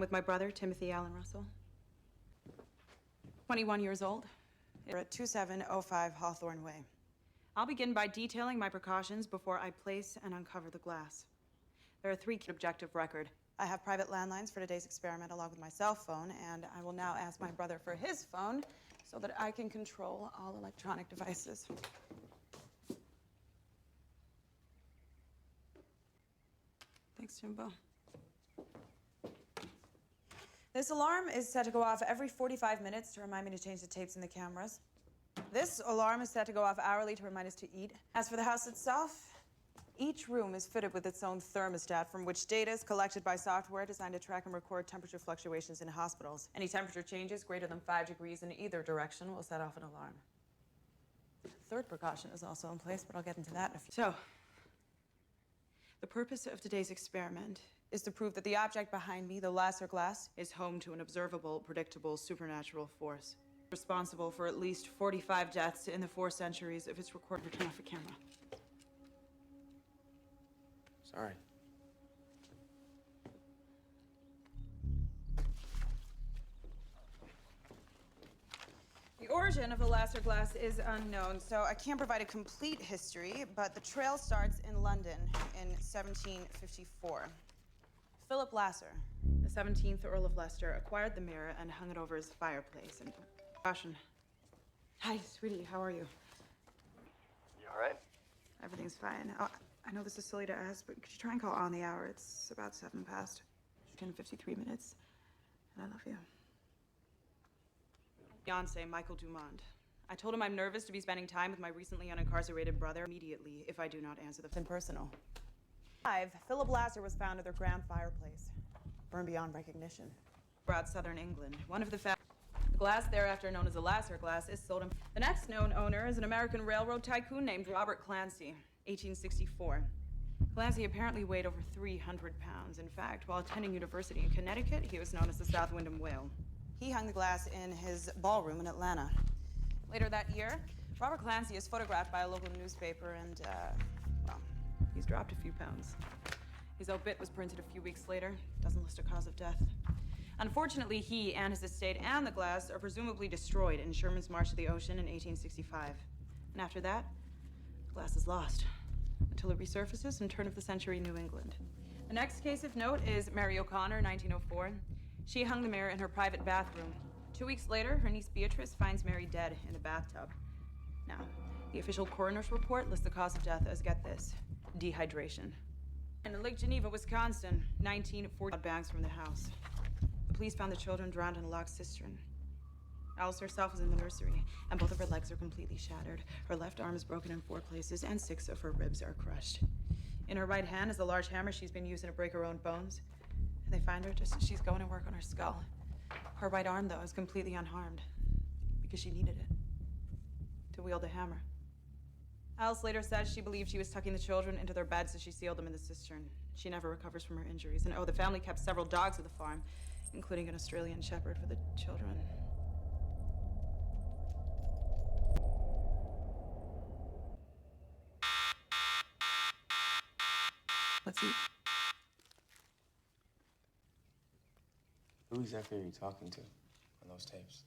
with my brother, Timothy Allen Russell. 21 years old. We're at 2705 Hawthorne Way. I'll begin by detailing my precautions before I place and uncover the glass. There are three key objective record. I have private landlines for today's experiment along with my cell phone, and I will now ask my brother for his phone so that I can control all electronic devices. Thanks, Jimbo. This alarm is set to go off every 45 minutes to remind me to change the tapes in the cameras. This alarm is set to go off hourly to remind us to eat. As for the house itself, each room is fitted with its own thermostat from which data is collected by software designed to track and record temperature fluctuations in hospitals. Any temperature changes greater than 5 degrees in either direction will set off an alarm. The third precaution is also in place, but I'll get into that in a few. So, the purpose of today's experiment is to prove that the object behind me, the Lasser glass, is home to an observable, predictable, supernatural force. Responsible for at least 45 deaths in the 4 centuries of its recorded. Turn off the camera. Sorry. The origin of the Lasser glass is unknown, so I can't provide a complete history, but the trail starts in London in 1754. Philip Lasser, the 17th Earl of Leicester, acquired the mirror and hung it over his fireplace. And caution. Hi, sweetie, how are you? You all right? Everything's fine. Oh, I know this is silly to ask, but could you try and call on the hour? It's about 7 past. 10:53 minutes. And I love you. Fiancé, Michael Dumont. I told him I'm nervous to be spending time with my recently unincarcerated brother immediately if I do not answer the phone. Personal. 5. Philip Lasser was found at their grand fireplace, burned beyond recognition. Throughout southern England. One of the glass, thereafter known as the Lasser glass, is sold. The next known owner is an American railroad tycoon named Robert Clancy, 1864. Clancy apparently weighed over 300 pounds. In fact, while attending university in Connecticut, he was known as the South Wyndham Whale. He hung the glass in his ballroom in Atlanta. Later that year, Robert Clancy is photographed by a local newspaper and, well, he's dropped a few pounds. His obit was printed a few weeks later. Doesn't list a cause of death. Unfortunately, he and his estate and the glass are presumably destroyed in Sherman's March to the Ocean in 1865. And after that, the glass is lost until it resurfaces in turn-of-the-century New England. The next case of note is Mary O'Connor, 1904. She hung the mirror in her private bathroom. 2 weeks later, her niece Beatrice finds Mary dead in the bathtub. Now, the official coroner's report lists the cause of death as, get this, dehydration. In Lake Geneva, Wisconsin, 1940 bags from the house. The police found the children drowned in a locked cistern. Alice herself was in the nursery, and both of her legs are completely shattered. Her left arm is broken in 4 places, and 6 of her ribs are crushed. In her right hand is a large hammer she's been using to break her own bones. And they find her just as she's going to work on her skull. Her right arm, though, is completely unharmed because she needed it to wield the hammer. Alice later says she believed she was tucking the children into their beds as she sealed them in the cistern. She never recovers from her injuries. And the family kept several dogs at the farm, including an Australian shepherd for the children. Let's eat. Who exactly are you talking to on those tapes?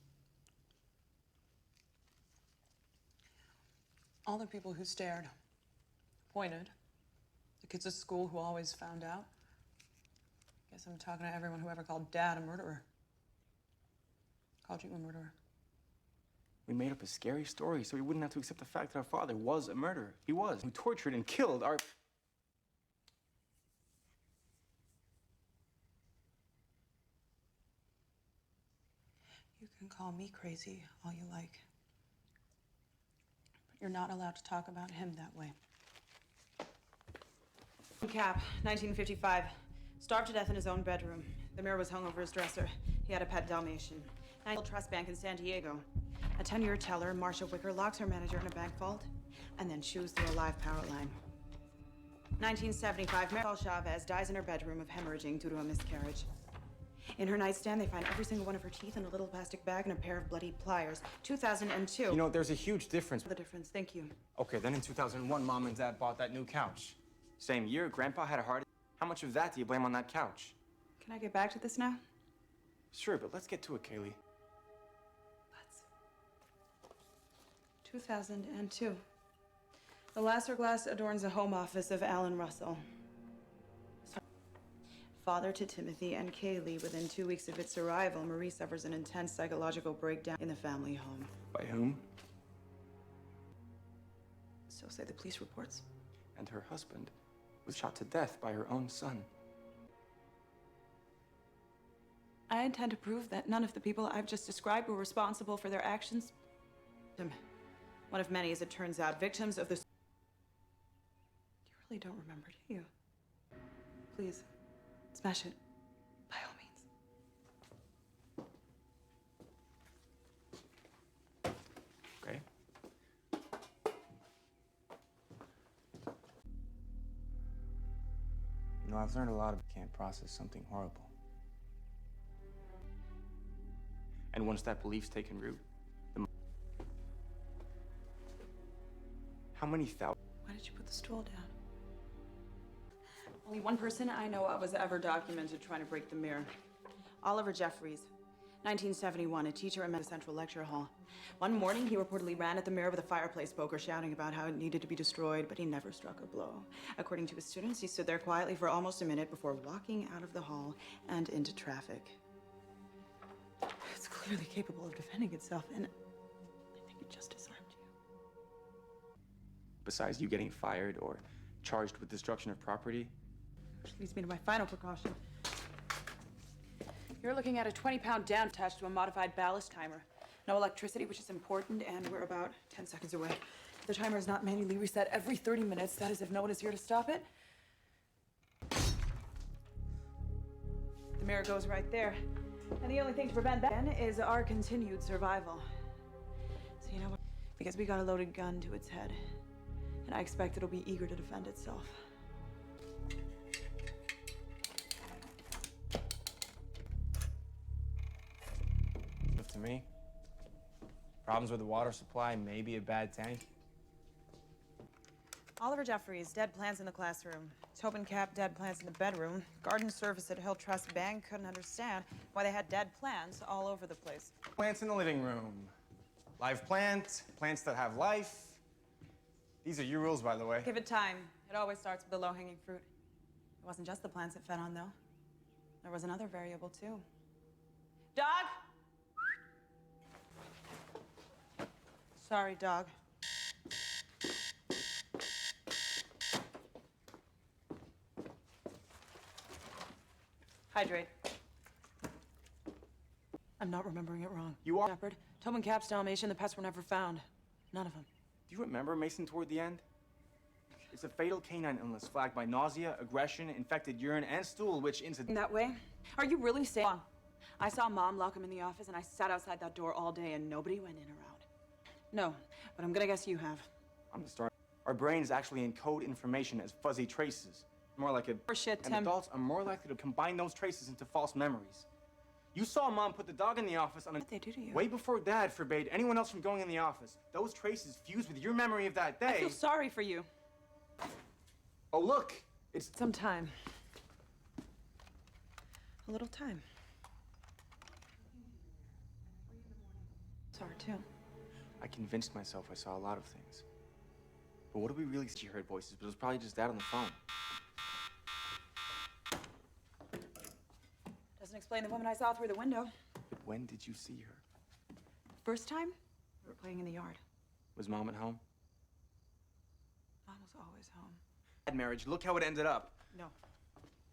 All the people who stared, pointed, the kids at school who always found out. Guess I'm talking to everyone who ever called Dad a murderer. Called you a murderer. We made up a scary story so we wouldn't have to accept the fact that our father was a murderer. He was. Who tortured and killed our... You can call me crazy all you like. But you're not allowed to talk about him that way. Cap, 1955. Starved to death in his own bedroom. The mirror was hung over his dresser. He had a pet Dalmatian. Trust Bank in San Diego. A 10-year teller, Marcia Wicker, locks her manager in a bank vault and then chews through a live power line. 1975, Marisol Chavez dies in her bedroom of hemorrhaging due to a miscarriage. In her nightstand, they find every single one of her teeth in a little plastic bag and a pair of bloody pliers. 2002. You know, there's a huge difference. The difference, thank you. Okay, then in 2001, Mom and Dad bought that new couch. Same year, Grandpa had a heart attack. How much of that do you blame on that couch? Can I get back to this now? Sure, but let's get to it, Kaylie. Let's. 2002. The Lasser glass adorns the home office of Alan Russell. Father to Timothy and Kaylie. Within 2 weeks of its arrival, Marie suffers an intense psychological breakdown in the family home. By whom? So say the police reports. And her husband was shot to death by her own son. I intend to prove that none of the people I've just described were responsible for their actions. One of many, as it turns out, victims of the... You really don't remember, do you? Please, smash it, by all means. Okay. You know, I've learned a lot of can't process something horrible. And once that belief's taken root, how many thousands? Why did you put the stool down? Only one person I know of was ever documented trying to break the mirror. Oliver Jeffries, 1971, a teacher in the Central Lecture Hall. One morning, he reportedly ran at the mirror with a fireplace poker, shouting about how it needed to be destroyed, but he never struck a blow. According to his students, he stood there quietly for almost a minute before walking out of the hall and into traffic. It's clearly capable of defending itself, and I think it just disarmed you. Besides you getting fired or charged with destruction of property? Which leads me to my final precaution. You're looking at a 20-pound down attached to a modified ballast timer. No electricity, which is important, and we're about 10 seconds away. If the timer is not manually reset every 30 minutes, that is if no one is here to stop it. The mirror goes right there. And the only thing to prevent that is our continued survival. So you know what? Because we got a loaded gun to its head. And I expect it'll be eager to defend itself. Up to me. Problems with the water supply, maybe a bad tank. Oliver Jeffries, dead plants in the classroom. Tobin Cap, dead plants in the bedroom. Garden service at Hill Trust Bank couldn't understand why they had dead plants all over the place. Plants in the living room. Live plants, plants that have life. These are your rules, by the way. Give it time. It always starts with the low-hanging fruit. It wasn't just the plants it fed on, though. There was another variable, too. Dog! Sorry, dog. Hydrate. I'm not remembering it wrong. You are? Shepherd, Tobin Cap's Dalmatian, the pets were never found. None of them. Do you remember Mason toward the end? It's a fatal canine illness flagged by nausea, aggression, infected urine, and stool, which incident. That way? Are you really saying? I saw Mom lock him in the office, and I sat outside that door all day, and nobody went in or out. No, but I'm gonna guess you have. I'm the start. Our brains actually encode information as fuzzy traces. More like a... Or shit, and Tim. adults are more likely to combine those traces into false memories. You saw Mom put the dog in the office on a... What'd they do to you? Way before Dad forbade anyone else from going in the office. Those traces fused with your memory of that day. I feel sorry for you. Oh, look! It's... Some time. A little time. Sorry, too. I convinced myself I saw a lot of things. But what do we really see? She heard voices, but it was probably just Dad on the phone. Doesn't explain the woman I saw through the window. But when did you see her? First time, we were playing in the yard. Was Mom at home? Mom was always home. Bad marriage, look how it ended up. No.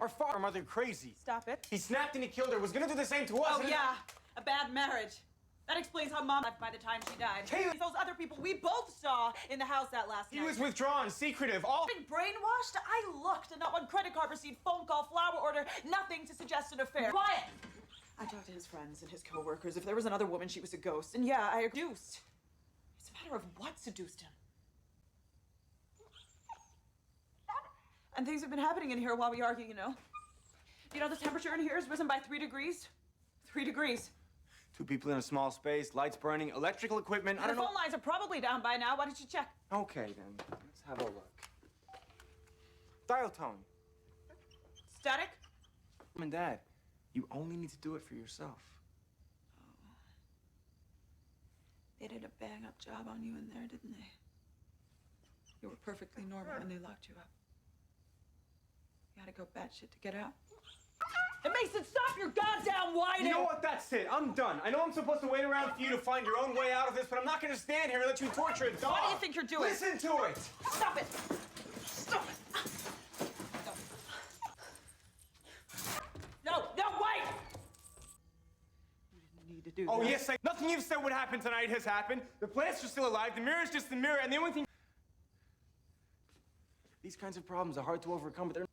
Our father, mother, crazy. Stop it. He snapped and he killed her, was gonna do the same to us. Oh, yeah. A bad marriage. That explains how Mom left by the time she died. Kaylie! Those other people we both saw in the house that last night. He was withdrawn, secretive, all... Been brainwashed? I looked, and not one credit card receipt, phone call, flower order, nothing to suggest an affair. Quiet! I talked to his friends and his coworkers. If there was another woman, she was a ghost. And yeah, I seduced. It's a matter of what seduced him. And things have been happening in here while we argue, you know. You know the temperature in here has risen by 3 degrees? 3 degrees. 2 people in a small space, lights burning, electrical equipment, I The don't know... phone lines are probably down by now. Why don't you check? Okay, then. Let's have a look. Dial tone. Static? Mom and Dad. You only need to do it for yourself. They did a bang-up job on you in there, didn't they? You were perfectly normal when they locked you up. You had to go batshit to get out. It makes it stop your goddamn whining! You know what? That's it. I'm done. I know I'm supposed to wait around for you to find your own way out of this, but I'm not going to stand here and let you torture a dog. What do you think you're doing? Listen to it! Stop it! Stop it! No, wait! You didn't need to do that. Oh, yes, nothing you've said would happen tonight has happened. The plants are still alive. The mirror's just the mirror, and the only thing... These kinds of problems are hard to overcome, but they're...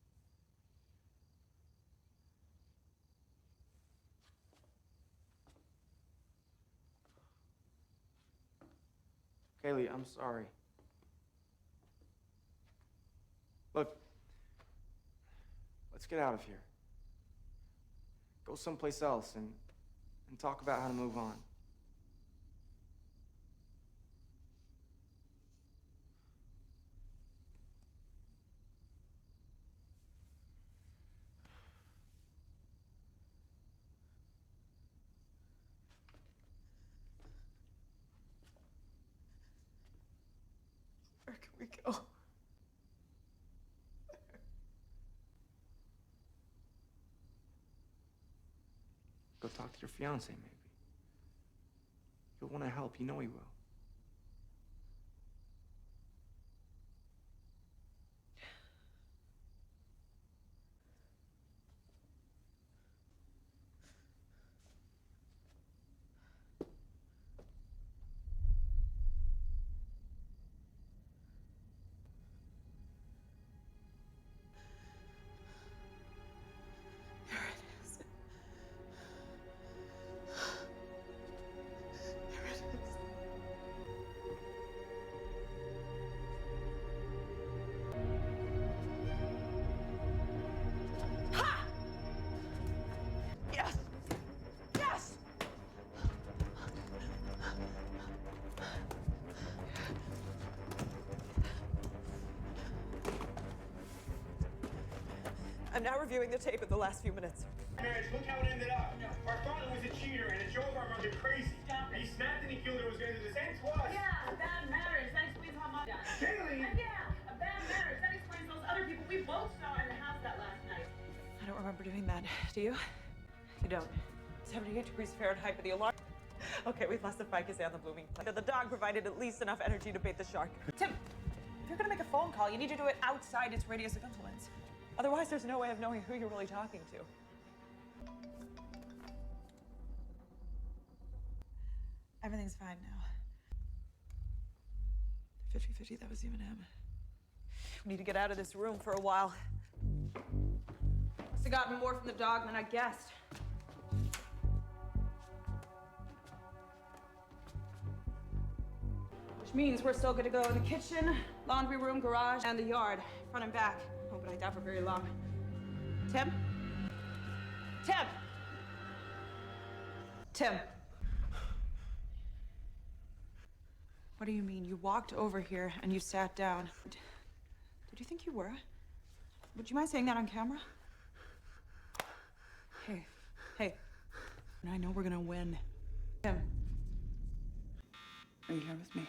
Kaylie, I'm sorry. Look, let's get out of here. Go someplace else and talk about how to move on. Where can we go? Go talk to your fiance, maybe. He'll want to help. You know he will. There it is. There it is. Ha! Yes! Yes! I'm now reviewing the tape of the last few minutes. Marriage, look how it ended up. Our father was a cheater and it drove our mother crazy. Stop it. He snapped and he killed her. Was going to do the same to us. Yeah, a bad marriage. That explains how much. Kaylie! Yeah, a bad marriage. That explains those other people we both saw in the house that last night. I don't remember doing that. Do you? You don't. 78 degrees Fahrenheit, but the alarm... Okay, we've lost the ficus and the blooming plant. The dog provided at least enough energy to bait the shark. Tim, if you're gonna make a phone call, you need to do it outside its radius of influence. Otherwise, there's no way of knowing who you're really talking to. Everything's fine now. 50-50, that was even him. We need to get out of this room for a while. Must have gotten more from the dog than I guessed. Which means we're still gonna go in the kitchen, laundry room, garage, and the yard, front and back. Oh, but I doubt for very long. Tim? Tim! Tim! What do you mean? You walked over here and you sat down. Did you think you were? Would you mind saying that on camera? Hey. I know we're gonna win. Tim. Are you here with me?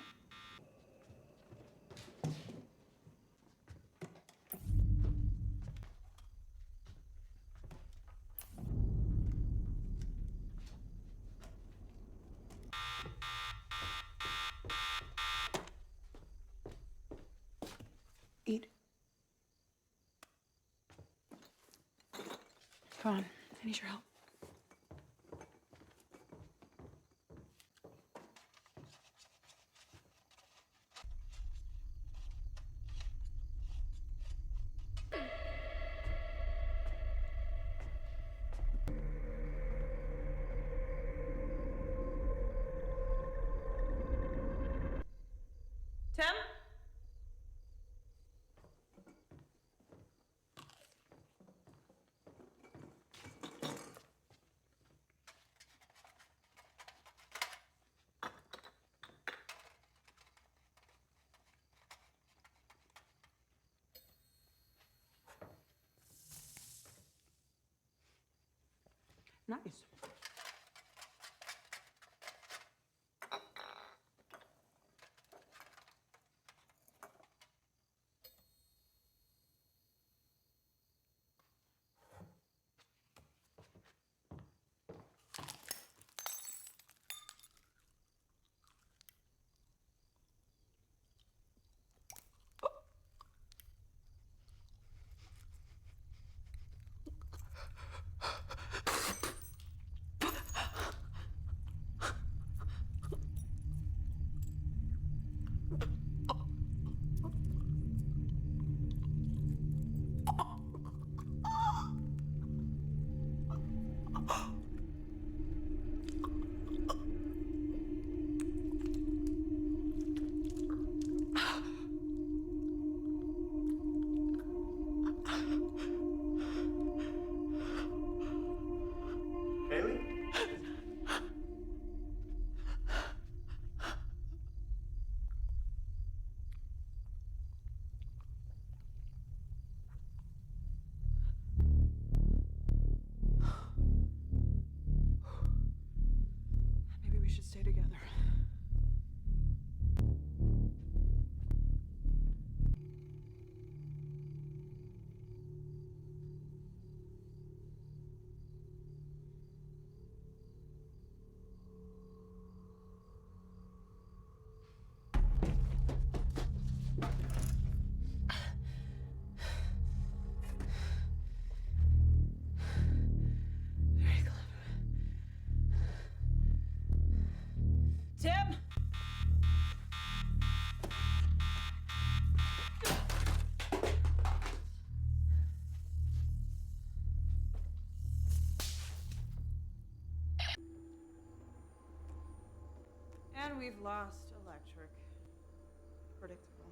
Eat. Come on, I need your help. Tim? Nice. Kaylie? Maybe we should stay together. Very clever. Tim! And we've lost electric. Predictable.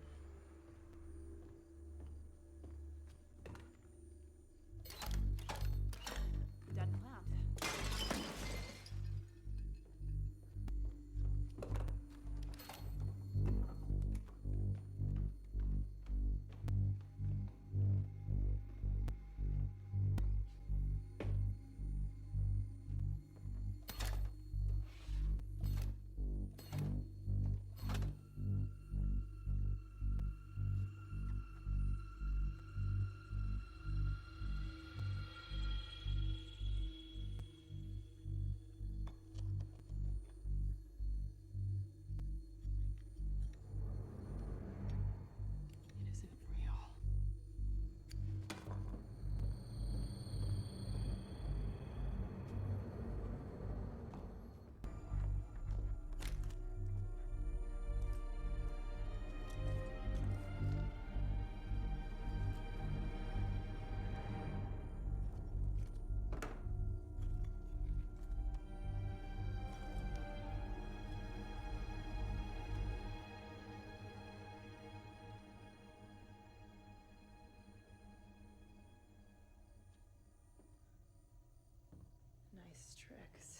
Dead plant. It isn't real. Nice tricks.